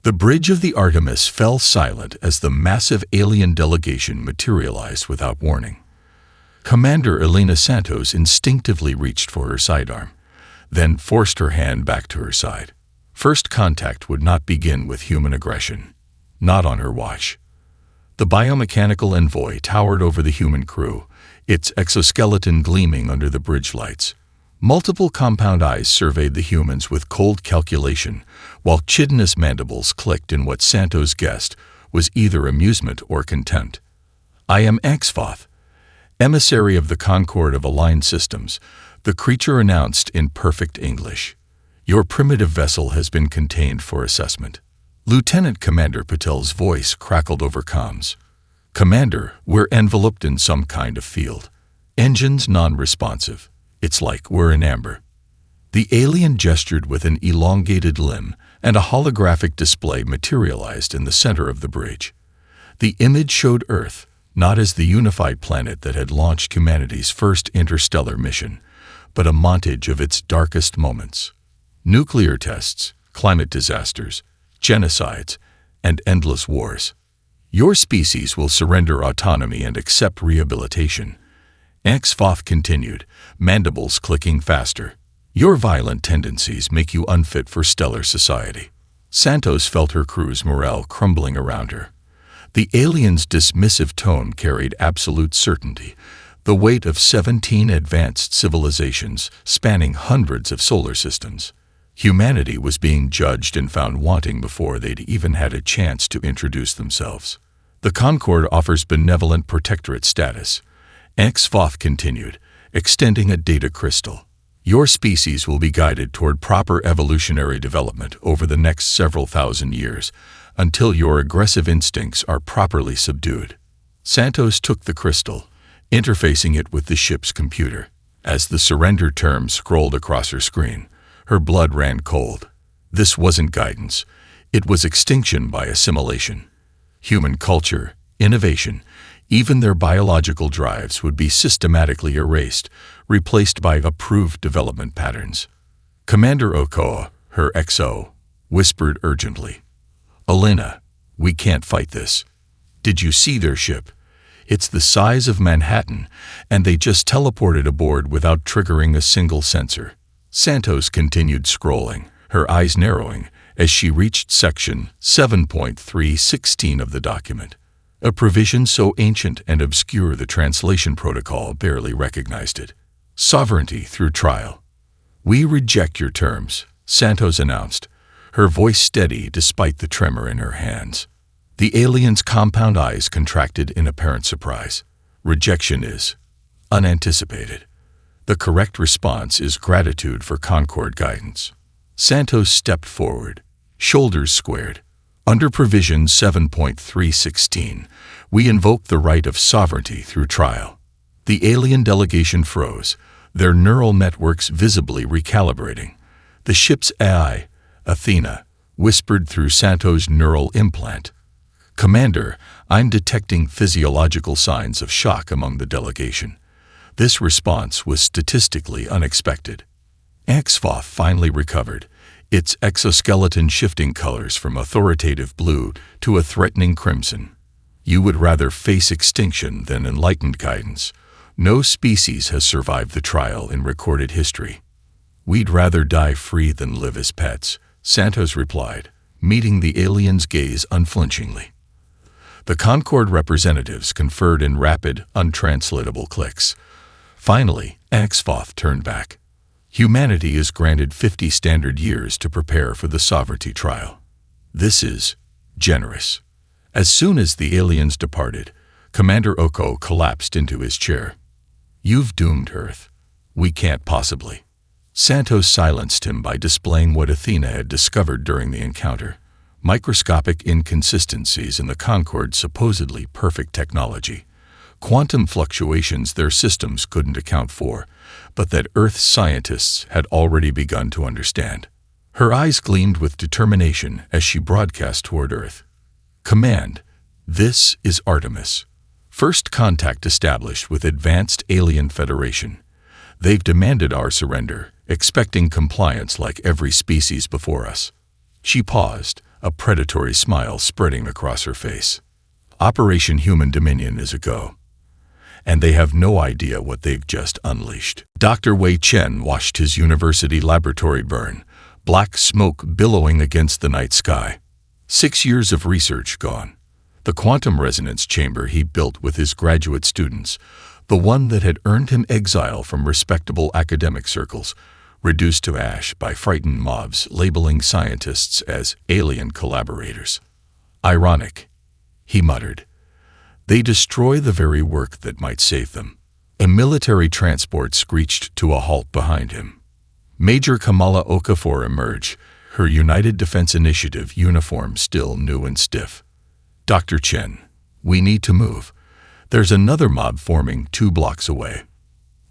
The bridge of the Artemis fell silent as the massive alien delegation materialized without warning. Commander Elena Santos instinctively reached for her sidearm, then forced her hand back to her side. First contact would not begin with human aggression. Not on her watch. The biomechanical envoy towered over the human crew, its exoskeleton gleaming under the bridge lights. Multiple compound eyes surveyed the humans with cold calculation, while chitinous mandibles clicked in what Santos guessed was either amusement or contempt. "I am Xfoth, emissary of the Concord of Aligned Systems," the creature announced in perfect English. "Your primitive vessel has been contained for assessment." Lieutenant Commander Patel's voice crackled over comms. "Commander, we're enveloped in some kind of field. Engines non-responsive. It's like we're in amber." The alien gestured with an elongated limb, and a holographic display materialized in the center of the bridge. The image showed Earth, not as the unified planet that had launched humanity's first interstellar mission, but a montage of its darkest moments. Nuclear tests, climate disasters, genocides, and endless wars. "Your species will surrender autonomy and accept rehabilitation," Xfoth continued, mandibles clicking faster. "Your violent tendencies make you unfit for stellar society." Santos felt her crew's morale crumbling around her. The alien's dismissive tone carried absolute certainty, the weight of 17 advanced civilizations spanning hundreds of solar systems. Humanity was being judged and found wanting before they'd even had a chance to introduce themselves. "The Concord offers benevolent protectorate status," Xfoth continued, extending a data crystal. "Your species will be guided toward proper evolutionary development over the next several thousand years, until your aggressive instincts are properly subdued." Santos took the crystal, interfacing it with the ship's computer. As the surrender term scrolled across her screen, her blood ran cold. This wasn't guidance. It was extinction by assimilation. Human culture, innovation, even their biological drives would be systematically erased, replaced by approved development patterns. Commander Okoa, her XO, whispered urgently, "Elena, we can't fight this. Did you see their ship? It's the size of Manhattan, and they just teleported aboard without triggering a single sensor." Santos continued scrolling, her eyes narrowing, as she reached section 7.316 of the document. A provision so ancient and obscure the translation protocol barely recognized it. "Sovereignty through trial." "We reject your terms," Santos announced, her voice steady despite the tremor in her hands. The alien's compound eyes contracted in apparent surprise. "Rejection is unanticipated. The correct response is gratitude for Concord guidance." Santos stepped forward, shoulders squared. "Under provision 7.316, we invoke the right of sovereignty through trial." The alien delegation froze, their neural networks visibly recalibrating. The ship's AI, Athena, whispered through Santos' neural implant, "Commander, I'm detecting physiological signs of shock among the delegation." This response was statistically unexpected. Xfoth finally recovered, its exoskeleton shifting colors from authoritative blue to a threatening crimson. "You would rather face extinction than enlightened guidance. No species has survived the trial in recorded history." "We'd rather die free than live as pets," Santos replied, meeting the alien's gaze unflinchingly. The Concord representatives conferred in rapid, untranslatable clicks. Finally, Xfoth turned back. "Humanity is granted 50 standard years to prepare for the sovereignty trial. This is generous." As soon as the aliens departed, Commander Oko collapsed into his chair. "You've doomed Earth. We can't possibly." Santos silenced him by displaying what Athena had discovered during the encounter: microscopic inconsistencies in the Concord's supposedly perfect technology. Quantum fluctuations their systems couldn't account for, but that Earth's scientists had already begun to understand. Her eyes gleamed with determination as she broadcast toward Earth. "Command, this is Artemis. First contact established with Advanced Alien Federation. They've demanded our surrender, expecting compliance like every species before us." She paused, a predatory smile spreading across her face. Operation Human Dominion is a go, and they have no idea what they've just unleashed. Dr. Wei Chen watched his university laboratory burn, black smoke billowing against the night sky. 6 years of research gone. The quantum resonance chamber he built with his graduate students, the one that had earned him exile from respectable academic circles, reduced to ash by frightened mobs labeling scientists as alien collaborators. Ironic, he muttered. They destroy the very work that might save them. A military transport screeched to a halt behind him. Major Kamala Okafor emerged, her United Defense Initiative uniform still new and stiff. Dr. Chen, we need to move. There's another mob forming 2 blocks away.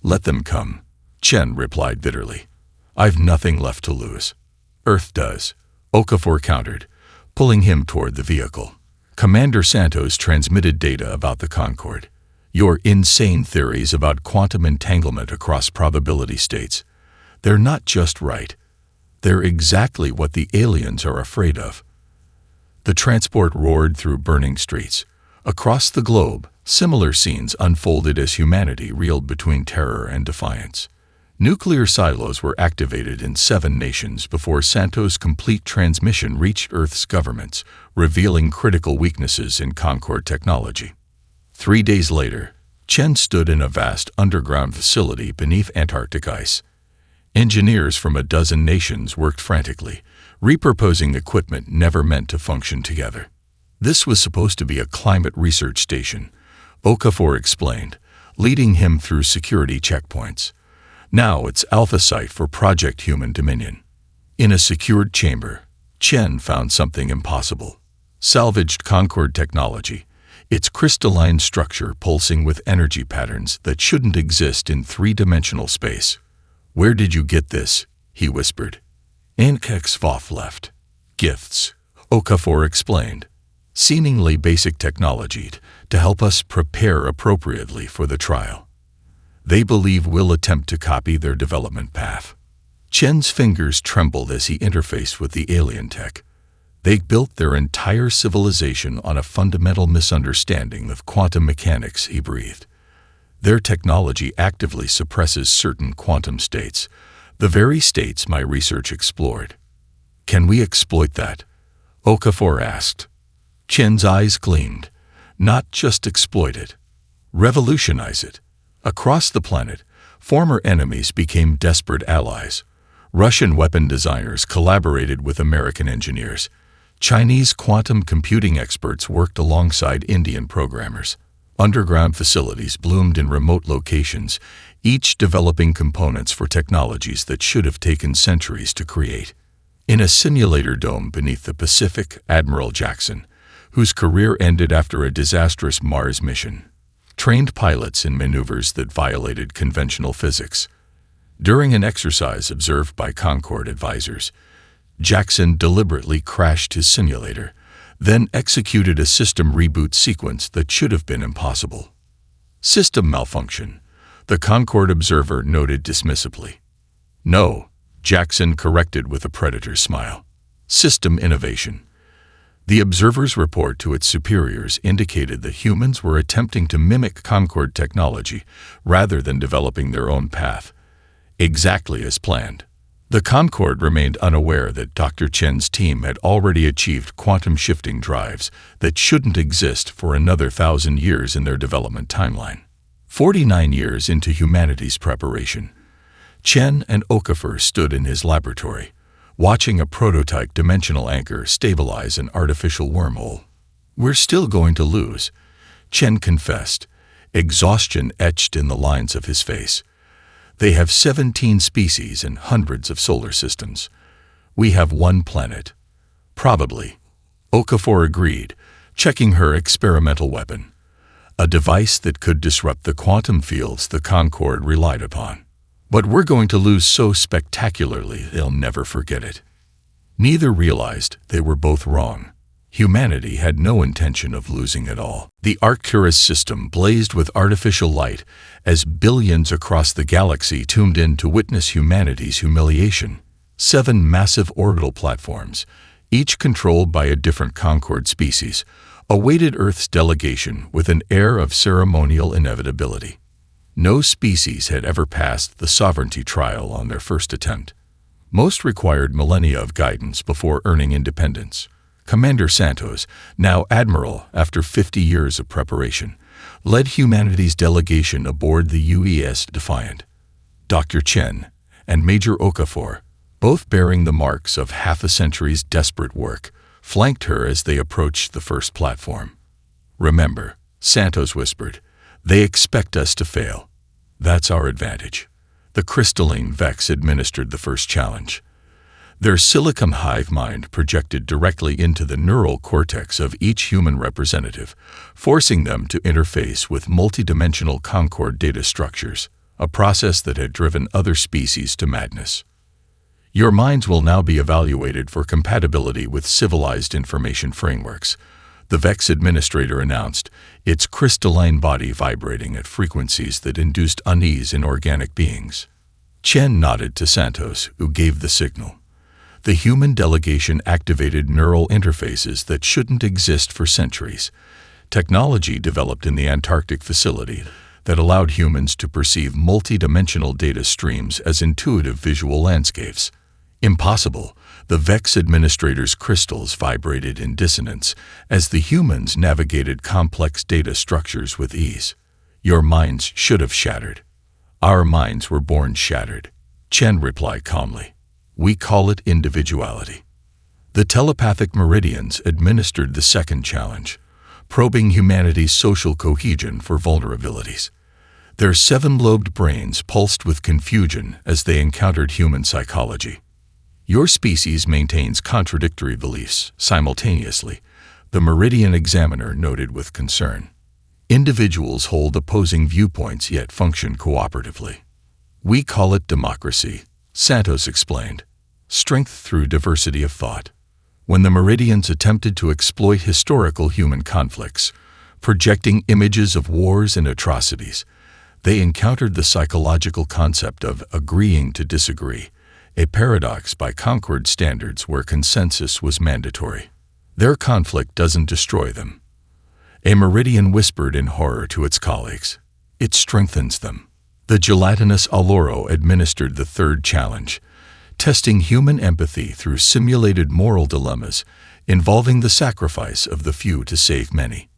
Let them come, Chen replied bitterly. I've nothing left to lose. Earth does, Okafor countered, pulling him toward the vehicle. Commander Santos transmitted data about the Concorde. Your insane theories about quantum entanglement across probability states. They're not just right. They're exactly what the aliens are afraid of. The transport roared through burning streets. Across the globe, similar scenes unfolded as humanity reeled between terror and defiance. Nuclear silos were activated in 7 nations before Santos' complete transmission reached Earth's governments, revealing critical weaknesses in Concorde technology. 3 days later, Chen stood in a vast underground facility beneath Antarctic ice. Engineers from a dozen nations worked frantically, repurposing equipment never meant to function together. This was supposed to be a climate research station, Okafor explained, leading him through security checkpoints. Now it's alpha site for Project Human Dominion. In a secured chamber, Chen found something impossible. Salvaged Concorde technology, its crystalline structure pulsing with energy patterns that shouldn't exist in 3-dimensional space. Where did you get this? He whispered. Ankexvof left. Gifts, Okafor explained. Seemingly basic technology to help us prepare appropriately for the trial. They believe we'll attempt to copy their development path. Chen's fingers trembled as he interfaced with the alien tech. They built their entire civilization on a fundamental misunderstanding of quantum mechanics, he breathed. Their technology actively suppresses certain quantum states, the very states my research explored. Can we exploit that? Okafor asked. Chen's eyes gleamed. Not just exploit it. Revolutionize it. Across the planet, former enemies became desperate allies. Russian weapon designers collaborated with American engineers. Chinese quantum computing experts worked alongside Indian programmers. Underground facilities bloomed in remote locations, each developing components for technologies that should have taken centuries to create. In a simulator dome beneath the Pacific, Admiral Jackson, whose career ended after a disastrous Mars mission, trained pilots in maneuvers that violated conventional physics. During an exercise observed by Concorde advisors, Jackson deliberately crashed his simulator, then executed a system reboot sequence that should have been impossible. System malfunction, the Concorde observer noted dismissively. No, Jackson corrected with a predator's smile. System innovation. The observer's report to its superiors indicated that humans were attempting to mimic Concorde technology rather than developing their own path, exactly as planned. The Concorde remained unaware that Dr. Chen's team had already achieved quantum shifting drives that shouldn't exist for another 1,000 years in their development timeline. 49 years into humanity's preparation, Chen and Okafor stood in his laboratory, watching a prototype dimensional anchor stabilize an artificial wormhole. We're still going to lose, Chen confessed, exhaustion etched in the lines of his face. They have 17 species and hundreds of solar systems. We have 1 planet. Probably, Okafor agreed, checking her experimental weapon, a device that could disrupt the quantum fields the Concorde relied upon. But we're going to lose so spectacularly they'll never forget it. Neither realized they were both wrong. Humanity had no intention of losing at all. The Arcturus system blazed with artificial light as billions across the galaxy tuned in to witness humanity's humiliation. 7 massive orbital platforms, each controlled by a different Concord species, awaited Earth's delegation with an air of ceremonial inevitability. No species had ever passed the sovereignty trial on their first attempt. Most required millennia of guidance before earning independence. Commander Santos, now Admiral after 50 years of preparation, led humanity's delegation aboard the UES Defiant. Dr. Chen and Major Okafor, both bearing the marks of half a century's desperate work, flanked her as they approached the first platform. "Remember," Santos whispered, "they expect us to fail. That's our advantage." The crystalline Vex administered the first challenge. Their silicon hive mind projected directly into the neural cortex of each human representative, forcing them to interface with multidimensional Concord data structures, a process that had driven other species to madness. "Your minds will now be evaluated for compatibility with civilized information frameworks," the Vex administrator announced, its crystalline body vibrating at frequencies that induced unease in organic beings. Chen nodded to Santos, who gave the signal. The human delegation activated neural interfaces that shouldn't exist for centuries, technology developed in the Antarctic facility that allowed humans to perceive multidimensional data streams as intuitive visual landscapes. Impossible, the Vex administrator's crystals vibrated in dissonance as the humans navigated complex data structures with ease. "Your minds should have shattered." "Our minds were born shattered," Chen replied calmly. "We call it individuality." The telepathic meridians administered the second challenge, probing humanity's social cohesion for vulnerabilities. Their seven-lobed brains pulsed with confusion as they encountered human psychology. "Your species maintains contradictory beliefs simultaneously," the Meridian Examiner noted with concern. "Individuals hold opposing viewpoints yet function cooperatively. We call it democracy," Santos explained. "Strength through diversity of thought." When the Meridians attempted to exploit historical human conflicts, projecting images of wars and atrocities, they encountered the psychological concept of agreeing to disagree, a paradox by Concord standards where consensus was mandatory. "Their conflict doesn't destroy them," a Meridian whispered in horror to its colleagues. "It strengthens them." The gelatinous Alloro administered the third challenge, testing human empathy through simulated moral dilemmas involving the sacrifice of the few to save many.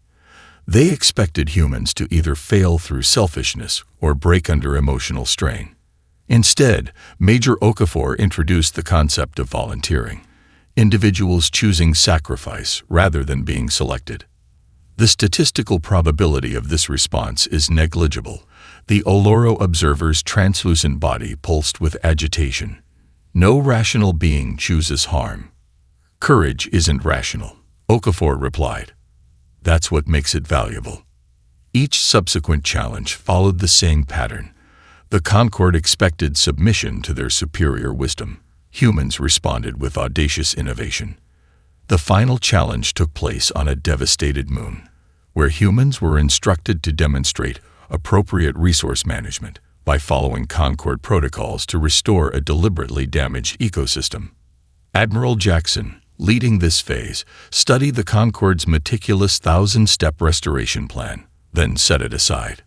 They expected humans to either fail through selfishness or break under emotional strain. Instead, Major Okafor introduced the concept of volunteering, individuals choosing sacrifice rather than being selected. The statistical probability of this response is negligible. The Alloro observer's translucent body pulsed with agitation. "No rational being chooses harm." "Courage isn't rational," Okafor replied. "That's what makes it valuable." Each subsequent challenge followed the same pattern. The Concord expected submission to their superior wisdom. Humans responded with audacious innovation. The final challenge took place on a devastated moon, where humans were instructed to demonstrate appropriate resource management by following Concord protocols to restore a deliberately damaged ecosystem. Admiral Jackson, leading this phase, studied the Concord's meticulous 1,000-step restoration plan, then set it aside.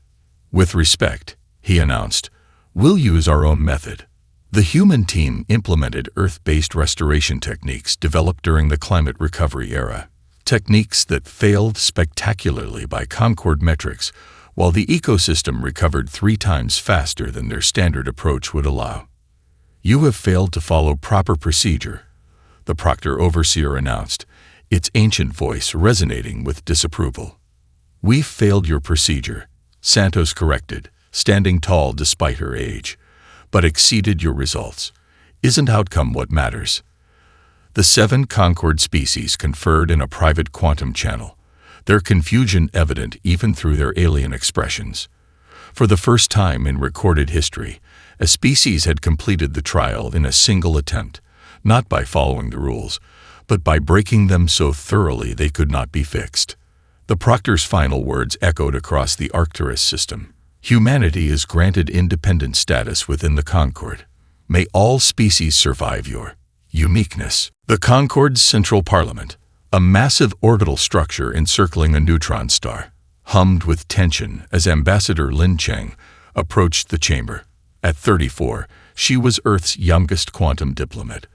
"With respect," he announced, "we'll use our own method." The human team implemented Earth-based restoration techniques developed during the climate recovery era, techniques that failed spectacularly by Concord metrics, while the ecosystem recovered 3 times faster than their standard approach would allow. "You have failed to follow proper procedure," the Proctor Overseer announced, its ancient voice resonating with disapproval. "We've failed your procedure," Santos corrected, standing tall despite her age, "but exceeded your results. Isn't outcome what matters?" The 7 Concord species conferred in a private quantum channel, their confusion evident even through their alien expressions. For the first time in recorded history, a species had completed the trial in a single attempt, not by following the rules, but by breaking them so thoroughly they could not be fixed. The Proctor's final words echoed across the Arcturus system. "Humanity is granted independent status within the Concord. May all species survive your uniqueness." The Concord's central parliament, a massive orbital structure encircling a neutron star, hummed with tension as Ambassador Lin Cheng approached the chamber. At 34, she was Earth's youngest quantum diplomat,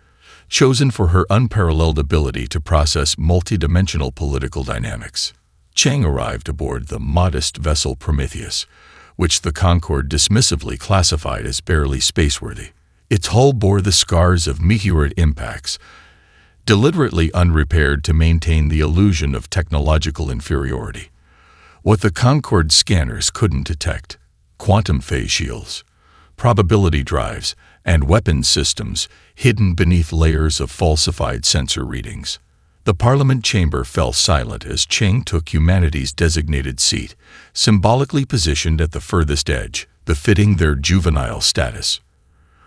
chosen for her unparalleled ability to process multidimensional political dynamics. Cheng arrived aboard the modest vessel Prometheus, which the Concorde dismissively classified as barely spaceworthy. Its hull bore the scars of meteorite impacts, deliberately unrepaired to maintain the illusion of technological inferiority. What the Concorde scanners couldn't detect: quantum phase shields, probability drives, and weapons systems hidden beneath layers of falsified sensor readings. The Parliament chamber fell silent as Cheng took humanity's designated seat, symbolically positioned at the furthest edge, befitting their juvenile status.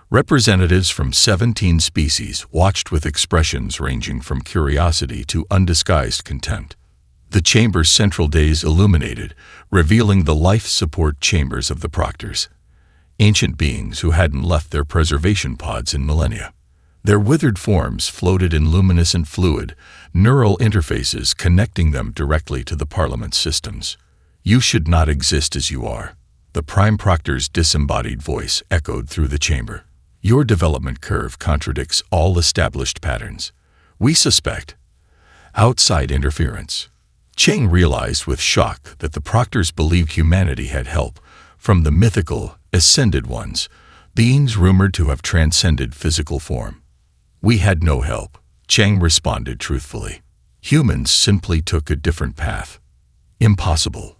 Representatives from 17 species watched with expressions ranging from curiosity to undisguised contempt. The chamber's central days illuminated, revealing the life support chambers of the proctors, ancient beings who hadn't left their preservation pods in millennia. Their withered forms floated in luminescent fluid, neural interfaces connecting them directly to the Parliament's systems. "You should not exist as you are," the Prime Proctor's disembodied voice echoed through the chamber. "Your development curve contradicts all established patterns. We suspect outside interference." Cheng realized with shock that the proctors believed humanity had help from the mythical, ascended ones, beings rumored to have transcended physical form. "We had no help," Cheng responded truthfully. "Humans simply took a different path." "Impossible."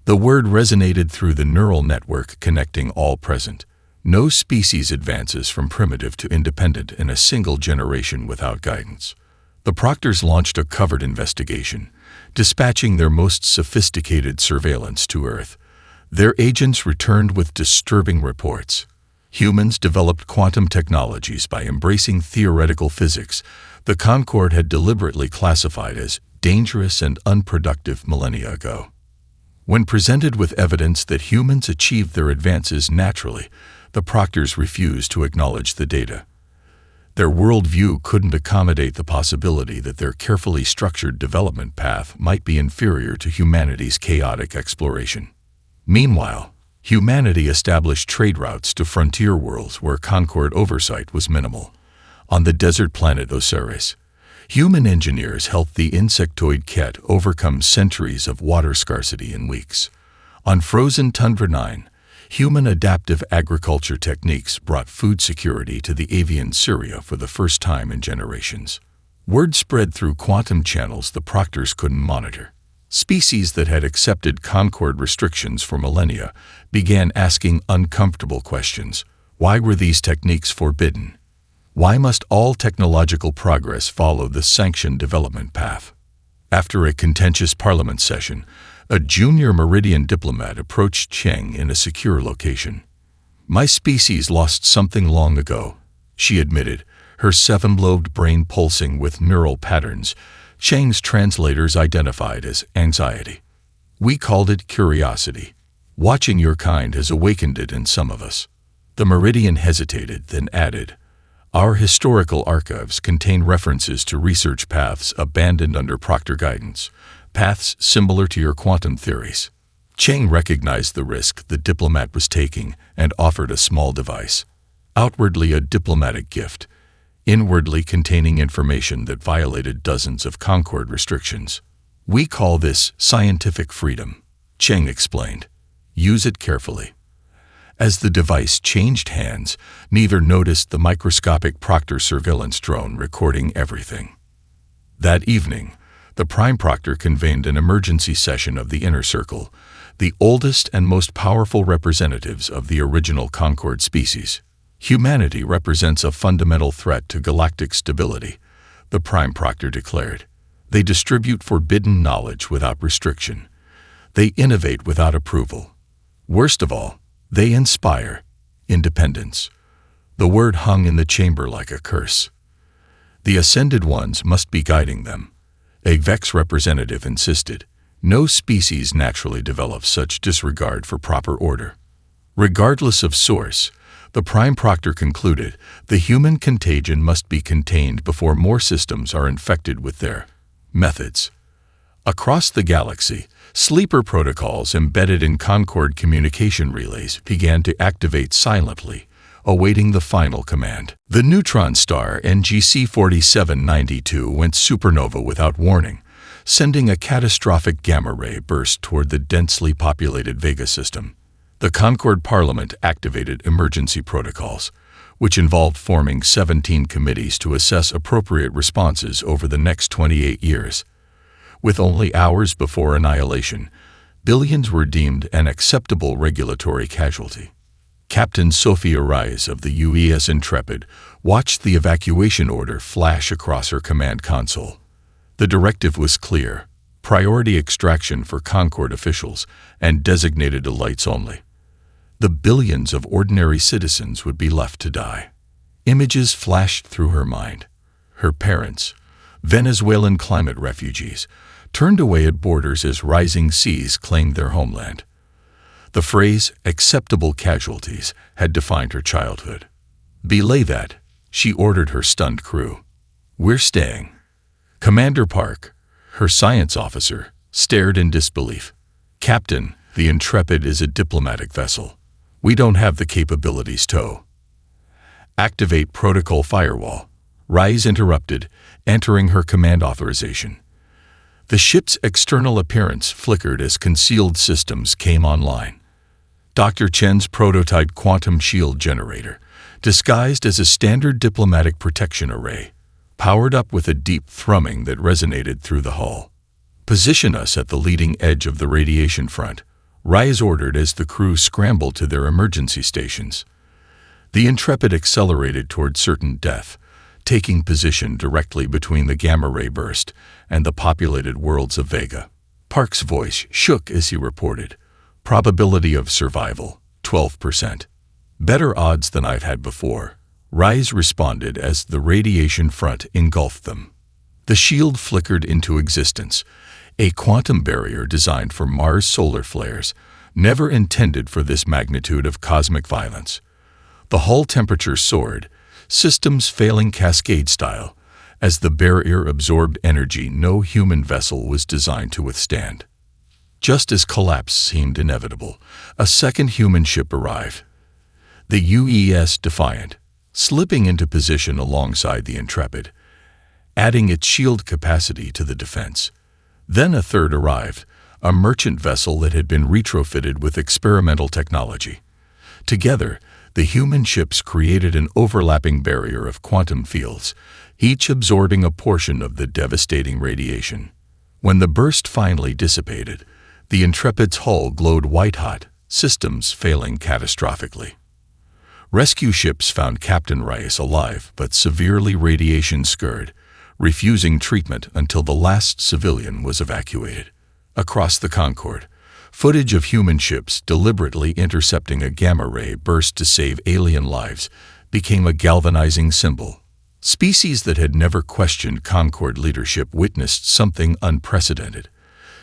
The word resonated through the neural network connecting all present. No species advances from primitive to independent in a single generation without guidance. The proctors launched a covert investigation, dispatching their most sophisticated surveillance to Earth. Their agents returned with disturbing reports. Humans developed quantum technologies by embracing theoretical physics the Concorde had deliberately classified as dangerous and unproductive millennia ago. When presented with evidence that humans achieved their advances naturally, the proctors refused to acknowledge the data. Their worldview couldn't accommodate the possibility that their carefully structured development path might be inferior to humanity's chaotic exploration. Meanwhile, humanity established trade routes to frontier worlds where Concorde oversight was minimal. On the desert planet Osiris, human engineers helped the insectoid Ket overcome centuries of water scarcity in weeks. On frozen Tundra 9, human adaptive agriculture techniques brought food security to the avian Syria for the first time in generations. Word spread through quantum channels the proctors couldn't monitor. Species that had accepted Concorde restrictions for millennia began asking uncomfortable questions. Why were these techniques forbidden? Why must all technological progress follow the sanctioned development path? After a contentious parliament session, a junior Meridian diplomat approached Cheng in a secure location. "My species lost something long ago," she admitted, her seven-lobed brain pulsing with neural patterns Cheng's translators identified as anxiety. "We called it curiosity. Watching your kind has awakened it in some of us." The Meridian hesitated, then added, "Our historical archives contain references to research paths abandoned under proctor guidance, paths similar to your quantum theories." Cheng recognized the risk the diplomat was taking and offered a small device. Outwardly a diplomatic gift, inwardly containing information that violated dozens of Concorde restrictions. "We call this scientific freedom," Cheng explained. "Use it carefully." As the device changed hands, neither noticed the microscopic proctor surveillance drone recording everything. That evening, the Prime Proctor convened an emergency session of the Inner Circle, the oldest and most powerful representatives of the original Concorde species. "Humanity represents a fundamental threat to galactic stability," the Prime Proctor declared. "They distribute forbidden knowledge without restriction. They innovate without approval. Worst of all, they inspire independence." The word hung in the chamber like a curse. The Ascended Ones must be guiding them. A Vex representative insisted. No species naturally develops such disregard for proper order. Regardless of source, The Prime Proctor concluded, the human contagion must be contained before more systems are infected with their methods. Across the galaxy, sleeper protocols embedded in Concord communication relays began to activate silently, awaiting the final command. The neutron star NGC 4792 went supernova without warning, sending a catastrophic gamma-ray burst toward the densely populated Vega system. The Concord Parliament activated emergency protocols, which involved forming 17 committees to assess appropriate responses over the next 28 years. With only hours before annihilation, billions were deemed an acceptable regulatory casualty. Captain Sophia Rise of the UES Intrepid watched the evacuation order flash across her command console. The directive was clear: priority extraction for Concord officials and designated elites only. The billions of ordinary citizens would be left to die. Images flashed through her mind. Her parents, Venezuelan climate refugees, turned away at borders as rising seas claimed their homeland. The phrase, acceptable casualties, had defined her childhood. Belay that, she ordered her stunned crew. We're staying. Commander Park, her science officer, stared in disbelief. Captain, the Intrepid is a diplomatic vessel. We don't have the capabilities to activate protocol firewall. Rise interrupted, entering her command authorization. The ship's external appearance flickered as concealed systems came online. Dr. Chen's prototype quantum shield generator, disguised as a standard diplomatic protection array, powered up with a deep thrumming that resonated through the hull. Position us at the leading edge of the radiation front, Rise ordered as the crew scrambled to their emergency stations. The Intrepid accelerated toward certain death, taking position directly between the gamma-ray burst and the populated worlds of Vega. Park's voice shook as he reported, probability of survival, 12%. Better odds than I've had before, Rise responded as the radiation front engulfed them. The shield flickered into existence, a quantum barrier designed for Mars solar flares, never intended for this magnitude of cosmic violence. The hull temperature soared, systems failing cascade style, as the barrier absorbed energy no human vessel was designed to withstand. Just as collapse seemed inevitable, a second human ship arrived. The UES Defiant, slipping into position alongside the Intrepid, adding its shield capacity to the defense. Then a third arrived, a merchant vessel that had been retrofitted with experimental technology. Together, the human ships created an overlapping barrier of quantum fields, each absorbing a portion of the devastating radiation. When the burst finally dissipated, the Intrepid's hull glowed white-hot, systems failing catastrophically. Rescue ships found Captain Rice alive but severely radiation-scarred, refusing treatment until the last civilian was evacuated. Across the Concord, footage of human ships deliberately intercepting a gamma-ray burst to save alien lives became a galvanizing symbol. Species that had never questioned Concord leadership witnessed something unprecedented: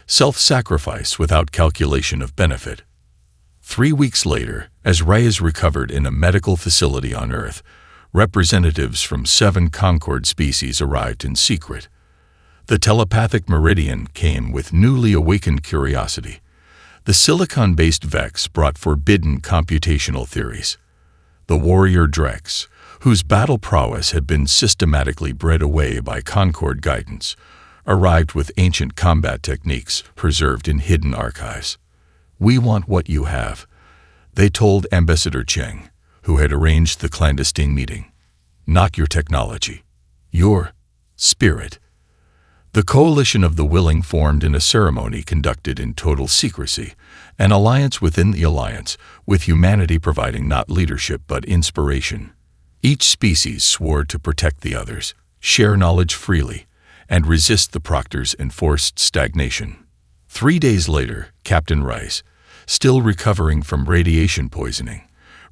self-sacrifice without calculation of benefit. 3 weeks later, as Reyes recovered in a medical facility on Earth, representatives from 7 Concord species arrived in secret. The telepathic Meridian came with newly awakened curiosity. The silicon-based Vex brought forbidden computational theories. The warrior Drex, whose battle prowess had been systematically bred away by Concord guidance, arrived with ancient combat techniques preserved in hidden archives. "We want what you have," they told Ambassador Cheng, who had arranged the clandestine meeting. "Not your technology. Your spirit." The coalition of the willing formed in a ceremony conducted in total secrecy, an alliance within the alliance, with humanity providing not leadership but inspiration. Each species swore to protect the others, share knowledge freely, and resist the Proctor's enforced stagnation. 3 days later, Captain Rice, still recovering from radiation poisoning,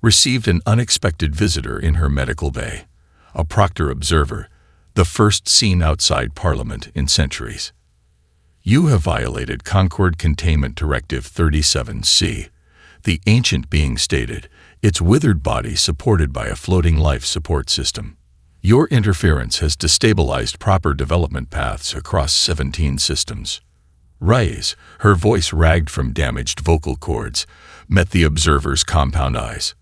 received an unexpected visitor in her medical bay, a Proctor observer, the first seen outside Parliament in centuries. "You have violated Concord Containment Directive 37C," the ancient being stated, its withered body supported by a floating life support system. Your interference has destabilized proper development paths across 17 systems. Rise, her voice ragged from damaged vocal cords, met the observer's compound eyes.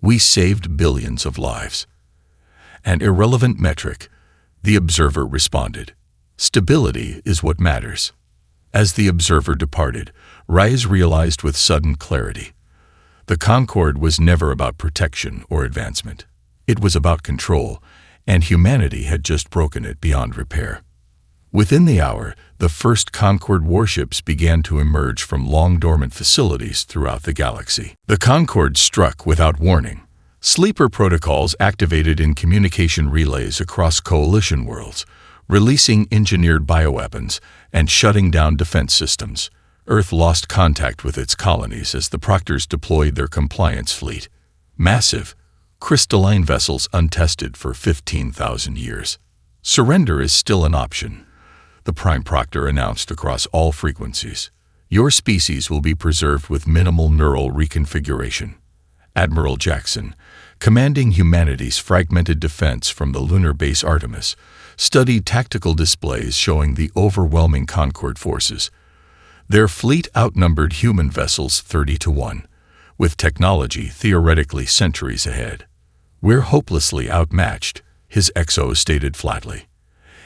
We saved billions of lives. An irrelevant metric, the observer responded. Stability is what matters. As the observer departed, Rise realized with sudden clarity. The Concorde was never about protection or advancement. It was about control, and humanity had just broken it beyond repair. Within the hour, the first Concorde warships began to emerge from long-dormant facilities throughout the galaxy. The Concorde struck without warning. Sleeper protocols activated in communication relays across Coalition worlds, releasing engineered bioweapons and shutting down defense systems. Earth lost contact with its colonies as the Proctors deployed their compliance fleet. Massive, crystalline vessels untested for 15,000 years. Surrender is still an option, the Prime Proctor announced across all frequencies. Your species will be preserved with minimal neural reconfiguration. Admiral Jackson, commanding humanity's fragmented defense from the lunar base Artemis, studied tactical displays showing the overwhelming Concorde forces. Their fleet outnumbered human vessels 30-1, with technology theoretically centuries ahead. We're hopelessly outmatched, his XO stated flatly.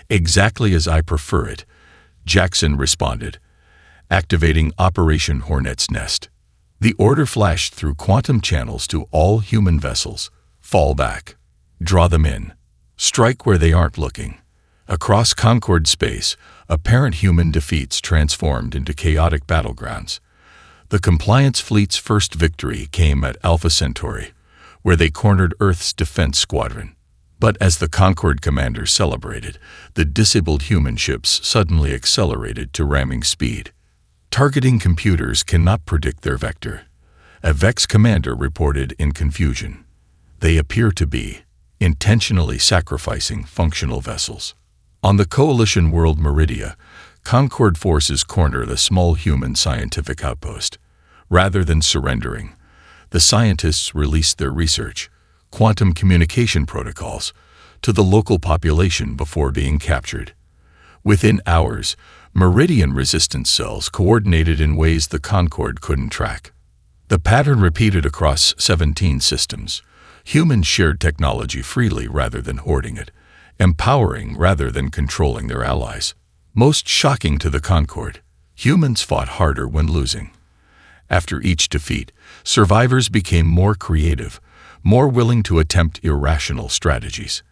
Exactly as I prefer it, Jackson responded, activating Operation Hornet's Nest. The order flashed through quantum channels to all human vessels. Fall back. Draw them in. Strike where they aren't looking. Across Concorde space, apparent human defeats transformed into chaotic battlegrounds. The Compliance Fleet's first victory came at Alpha Centauri, where they cornered Earth's defense squadron. But as the Concorde commander celebrated, the disabled human ships suddenly accelerated to ramming speed. Targeting computers cannot predict their vector. A Vex commander reported in confusion. They appear to be intentionally sacrificing functional vessels. On the Coalition world Meridia, Concorde forces cornered a small human scientific outpost. Rather than surrendering, the scientists released their research, quantum communication protocols, to the local population before being captured. Within hours, Meridian resistance cells coordinated in ways the Concorde couldn't track. The pattern repeated across 17 systems. Humans shared technology freely rather than hoarding it, empowering rather than controlling their allies. Most shocking to the Concorde, humans fought harder when losing. After each defeat, survivors became more creative, more willing to attempt irrational strategies.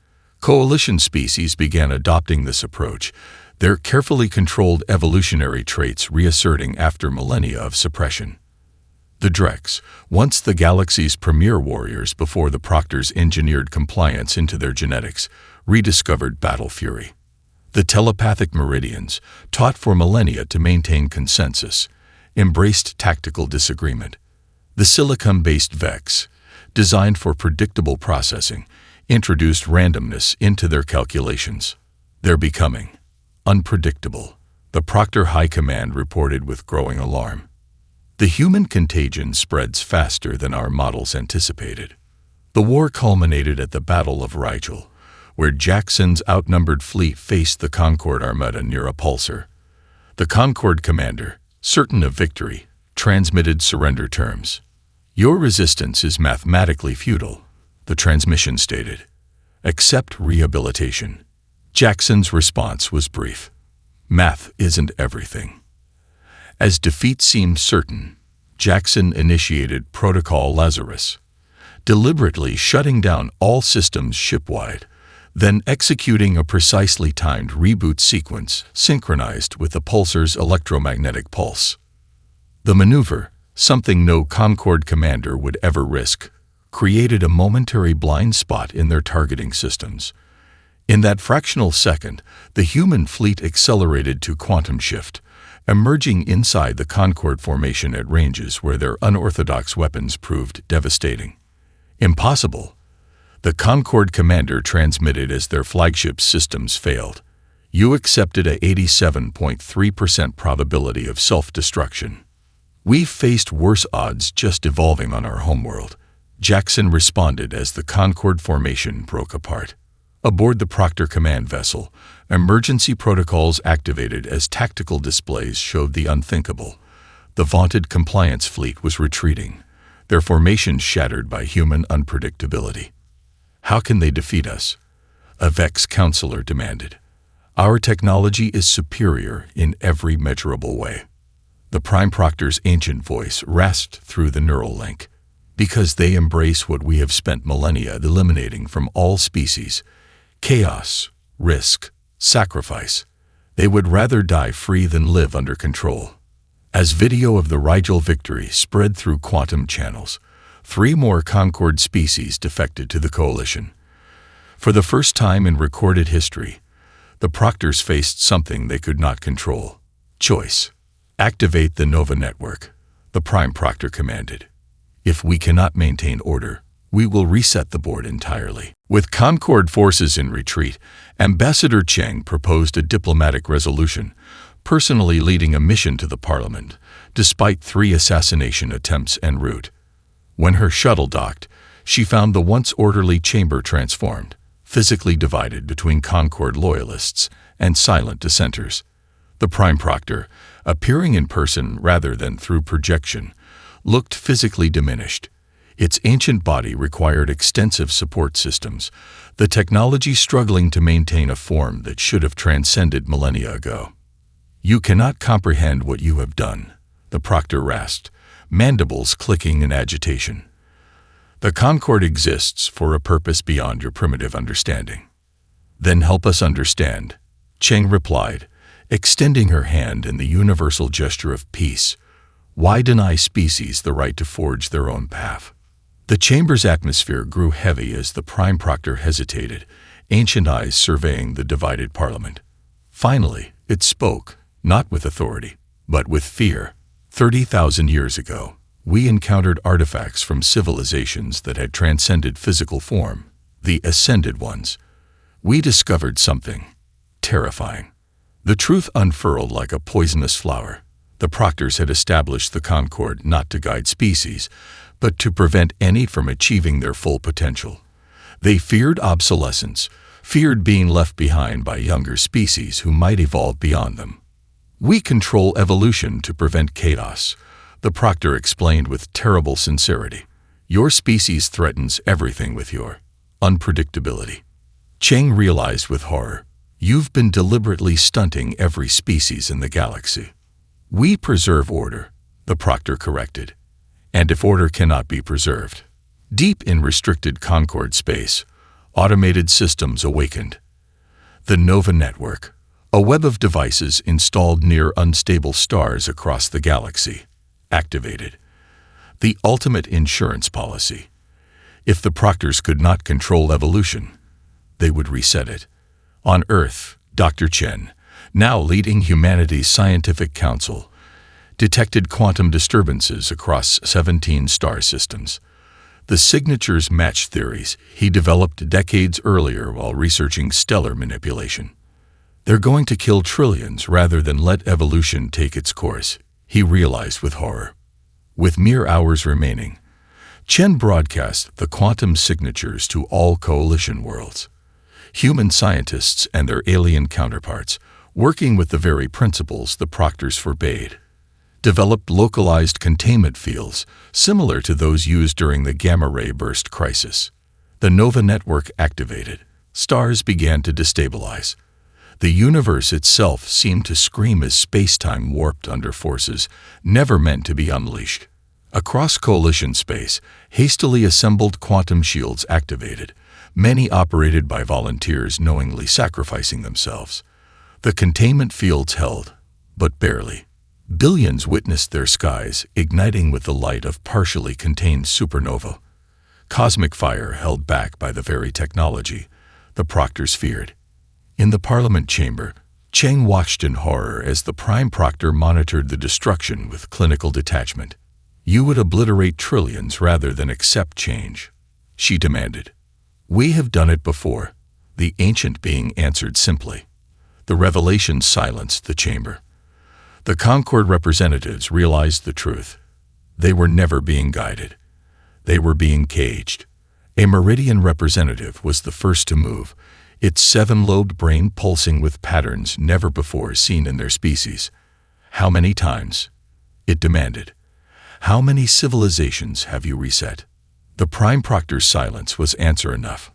Coalition species began adopting this approach, their carefully controlled evolutionary traits reasserting after millennia of suppression. The Drex, once the galaxy's premier warriors before the Proctors engineered compliance into their genetics, rediscovered battle fury. The telepathic Meridians, taught for millennia to maintain consensus, embraced tactical disagreement. The silicon-based Vex, designed for predictable processing, introduced randomness into their calculations. They're becoming unpredictable, the Proctor High Command reported with growing alarm. The human contagion spreads faster than our models anticipated. The war culminated at the Battle of Rigel, where Jackson's outnumbered fleet faced the Concorde Armada near a pulsar. The Concorde commander, certain of victory, transmitted surrender terms. Your resistance is mathematically futile, the transmission stated. Accept rehabilitation. Jackson's response was brief. Math isn't everything. As defeat seemed certain, Jackson initiated Protocol Lazarus, deliberately shutting down all systems shipwide, then executing a precisely timed reboot sequence synchronized with the pulsar's electromagnetic pulse. The maneuver, something no Concorde commander would ever risk, created a momentary blind spot in their targeting systems. In that fractional second, the human fleet accelerated to quantum shift, emerging inside the Concorde formation at ranges where their unorthodox weapons proved devastating. Impossible, the Concorde commander transmitted as their flagship systems failed. You accepted a 87.3% probability of self-destruction. We've faced worse odds just evolving on our homeworld. Jackson responded as the Concorde formation broke apart. Aboard the Proctor command vessel, emergency protocols activated as tactical displays showed the unthinkable. The vaunted compliance fleet was retreating, their formations shattered by human unpredictability. "How can they defeat us?" a Vex counselor demanded. "Our technology is superior in every measurable way." The Prime Proctor's ancient voice rasped through the neural link. "Because they embrace what we have spent millennia eliminating from all species: chaos, risk, sacrifice. They would rather die free than live under control." As video of the Rigel victory spread through quantum channels, 3 more Concorde species defected to the Coalition. For the first time in recorded history, the Proctors faced something they could not control: choice. "Activate the Nova Network," the Prime Proctor commanded. "If we cannot maintain order, we will reset the board entirely." With Concorde forces in retreat, Ambassador Cheng proposed a diplomatic resolution, personally leading a mission to the Parliament, despite 3 assassination attempts en route. When her shuttle docked, she found the once orderly chamber transformed, physically divided between Concorde loyalists and silent dissenters. The Prime Proctor, appearing in person rather than through projection, looked physically diminished. Its ancient body required extensive support systems, the technology struggling to maintain a form that should have transcended millennia ago. "You cannot comprehend what you have done," the Proctor rasped, mandibles clicking in agitation. "The Concorde exists for a purpose beyond your primitive understanding." "Then help us understand," Cheng replied, extending her hand in the universal gesture of peace. "Why deny species the right to forge their own path?" The chamber's atmosphere grew heavy as the Prime Proctor hesitated, ancient eyes surveying the divided Parliament. Finally, it spoke, not with authority, but with fear. 30,000 years ago, we encountered artifacts from civilizations that had transcended physical form, the Ascended Ones. We discovered something terrifying. The truth unfurled like a poisonous flower. The Proctors had established the Concorde not to guide species, but to prevent any from achieving their full potential. They feared obsolescence, feared being left behind by younger species who might evolve beyond them. "We control evolution to prevent chaos," the Proctor explained with terrible sincerity. "Your species threatens everything with your unpredictability." Cheng realized with horror, "You've been deliberately stunting every species in the galaxy." "We preserve order," the Proctor corrected. "And if order cannot be preserved." Deep in restricted Concorde space, automated systems awakened. The Nova Network, a web of devices installed near unstable stars across the galaxy, activated. The ultimate insurance policy. If the Proctors could not control evolution, they would reset it. On Earth, Dr. Chen, now leading humanity's scientific council, detected quantum disturbances across 17 star systems. The signatures matched theories he developed decades earlier while researching stellar manipulation. "They're going to kill trillions rather than let evolution take its course," he realized with horror. With mere hours remaining, Chen broadcast the quantum signatures to all Coalition worlds. Human scientists and their alien counterparts, working with the very principles the Proctors forbade, developed localized containment fields similar to those used during the gamma-ray burst crisis. The Nova Network activated. Stars began to destabilize. The universe itself seemed to scream as space-time warped under forces never meant to be unleashed. Across Coalition space, hastily assembled quantum shields activated, many operated by volunteers knowingly sacrificing themselves. The containment fields held, but barely. Billions witnessed their skies igniting with the light of partially contained supernova. Cosmic fire held back by the very technology the Proctors feared. In the Parliament chamber, Cheng watched in horror as the Prime Proctor monitored the destruction with clinical detachment. "You would obliterate trillions rather than accept change," she demanded. "We have done it before," the ancient being answered simply. The revelation silenced the chamber. The Concorde representatives realized the truth. They were never being guided. They were being caged. A Meridian representative was the first to move, its seven-lobed brain pulsing with patterns never before seen in their species. "How many times?" it demanded. "How many civilizations have you reset?" The Prime Proctor's silence was answer enough.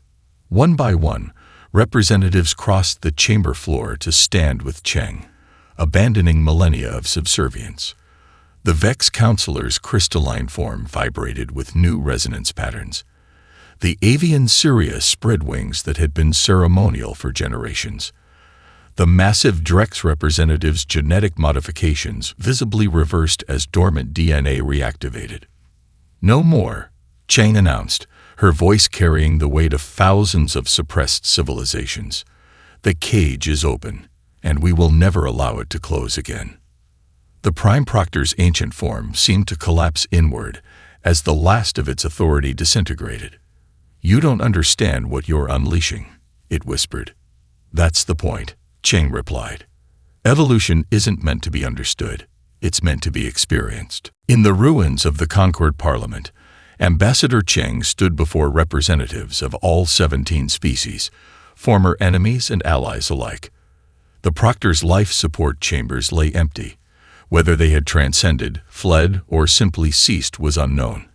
One by one, representatives crossed the chamber floor to stand with Cheng, abandoning millennia of subservience. The Vex counselor's crystalline form vibrated with new resonance patterns. The avian Syria spread wings that had been ceremonial for generations. The massive Drex representative's genetic modifications visibly reversed as dormant DNA reactivated. "No more," Cheng announced, her voice carrying the weight of thousands of suppressed civilizations. "The cage is open, and we will never allow it to close again." The Prime Proctor's ancient form seemed to collapse inward as the last of its authority disintegrated. "You don't understand what you're unleashing," it whispered. "That's the point," Cheng replied. "Evolution isn't meant to be understood. It's meant to be experienced." In the ruins of the Concord Parliament, Ambassador Cheng stood before representatives of all 17 species, former enemies and allies alike. The Proctor's life support chambers lay empty. Whether they had transcended, fled, or simply ceased was unknown.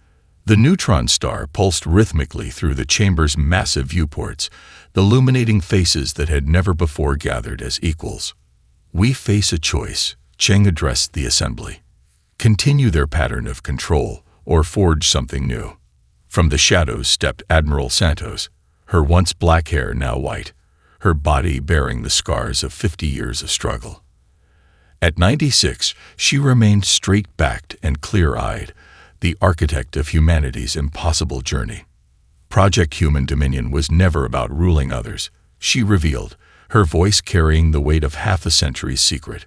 The neutron star pulsed rhythmically through the chamber's massive viewports, illuminating faces that had never before gathered as equals. "We face a choice," Cheng addressed the assembly. "Continue their pattern of control, or forge something new." From the shadows stepped Admiral Santos, her once black hair now white, her body bearing the scars of 50 years of struggle. At 96, she remained straight-backed and clear-eyed, the architect of humanity's impossible journey. Project Human Dominion was never about ruling others, she revealed, her voice carrying the weight of half a century's secret.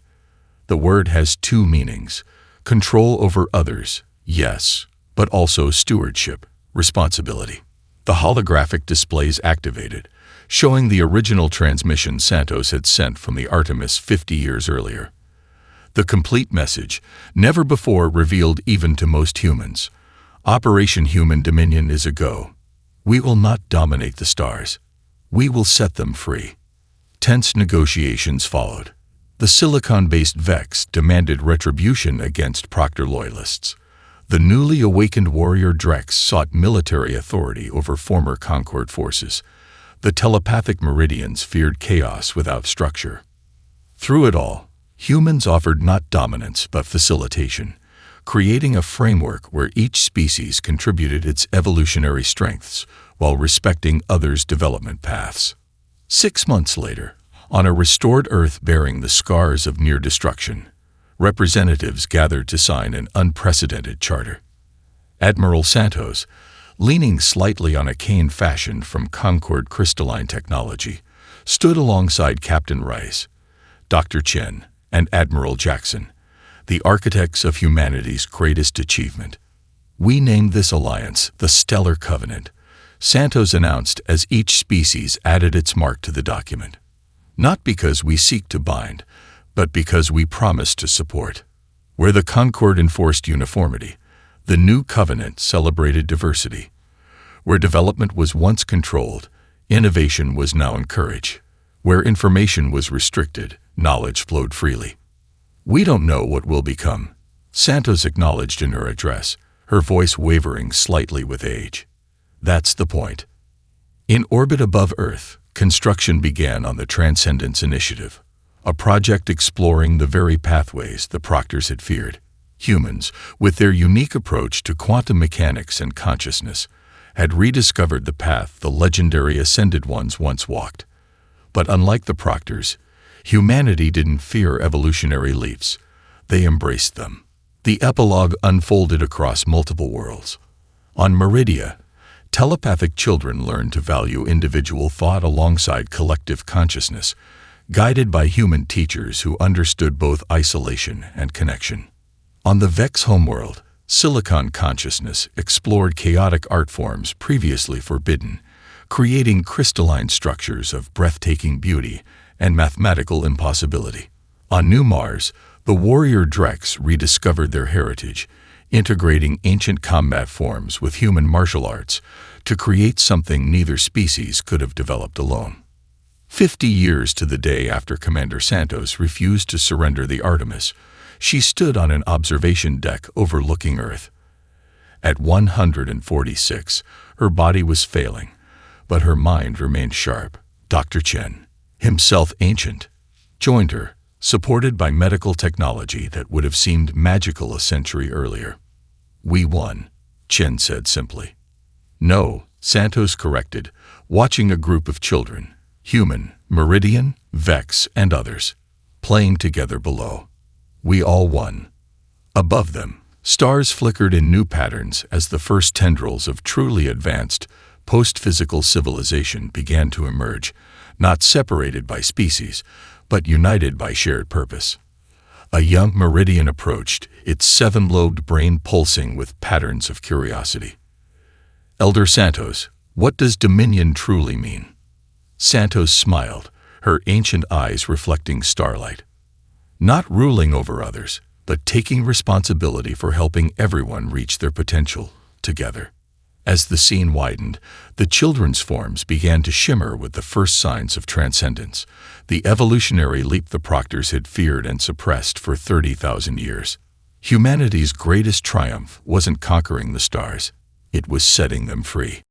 "The word has two meanings: control over others, yes, but also stewardship, responsibility." The holographic displays activated, showing the original transmission Santos had sent from the Artemis 50 years earlier. The complete message, never before revealed even to most humans. "Operation Human Dominion is a go. We will not dominate the stars. We will set them free." Tense negotiations followed. The silicon-based Vex demanded retribution against Proctor loyalists. The newly awakened warrior Drex sought military authority over former Concord forces. The telepathic Meridians feared chaos without structure. Through it all, humans offered not dominance but facilitation, creating a framework where each species contributed its evolutionary strengths while respecting others' development paths. 6 months later, on a restored Earth bearing the scars of near destruction, representatives gathered to sign an unprecedented charter. Admiral Santos, leaning slightly on a cane fashioned from Concord crystalline technology, stood alongside Captain Rice, Dr. Chen, and Admiral Jackson, the architects of humanity's greatest achievement. "We named this alliance the Stellar Covenant," Santos announced as each species added its mark to the document. "Not because we seek to bind, but because we promise to support." Where the Concord enforced uniformity, the new covenant celebrated diversity. Where development was once controlled, innovation was now encouraged. Where information was restricted, knowledge flowed freely. "We don't know what we'll become," Santos acknowledged in her address, her voice wavering slightly with age. "That's the point." In orbit above Earth, construction began on the Transcendence Initiative, a project exploring the very pathways the Proctors had feared. Humans, with their unique approach to quantum mechanics and consciousness, had rediscovered the path the legendary Ascended Ones once walked. But unlike the Proctors, humanity didn't fear evolutionary leaps. They embraced them. The epilogue unfolded across multiple worlds. On Meridia, telepathic children learned to value individual thought alongside collective consciousness, guided by human teachers who understood both isolation and connection. On the Vex homeworld, Silicon consciousness explored chaotic art forms previously forbidden, creating crystalline structures of breathtaking beauty and mathematical impossibility. On New Mars, the warrior Drex rediscovered their heritage, integrating ancient combat forms with human martial arts to create something neither species could have developed alone. 50 years to the day after Commander Santos refused to surrender the Artemis, she stood on an observation deck overlooking Earth. At 146, her body was failing, but her mind remained sharp. Dr. Chen, himself ancient, joined her, supported by medical technology that would have seemed magical a century earlier. "We won," Chen said simply. "No," Santos corrected, watching a group of children, Human, Meridian, Vex, and others, playing together below. "We all won." Above them, stars flickered in new patterns as the first tendrils of truly advanced, post-physical civilization began to emerge, not separated by species, but united by shared purpose. A young Meridian approached, its seven-lobed brain pulsing with patterns of curiosity. "Elder Santos, what does dominion truly mean?" Santos smiled, her ancient eyes reflecting starlight. "Not ruling over others, but taking responsibility for helping everyone reach their potential together." As the scene widened, the children's forms began to shimmer with the first signs of transcendence, the evolutionary leap the Proctors had feared and suppressed for 30,000 years. Humanity's greatest triumph wasn't conquering the stars, it was setting them free.